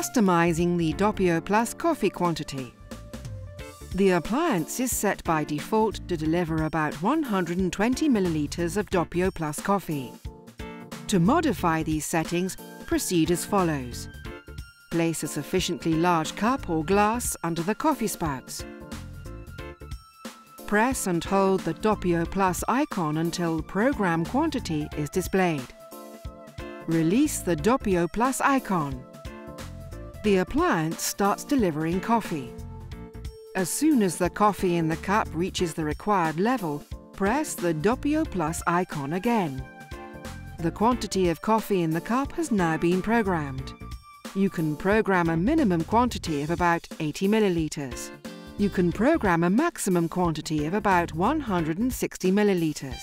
Customizing the DOPPIO Plus coffee quantity. The appliance is set by default to deliver about 120 milliliters of DOPPIO Plus coffee. To modify these settings, proceed as follows. Place a sufficiently large cup or glass under the coffee spouts. Press and hold the DOPPIO Plus icon until program quantity is displayed. Release the DOPPIO Plus icon. The appliance starts delivering coffee. As soon as the coffee in the cup reaches the required level, press the DOPPIO Plus icon again. The quantity of coffee in the cup has now been programmed. You can program a minimum quantity of about 80 milliliters. You can program a maximum quantity of about 160 milliliters.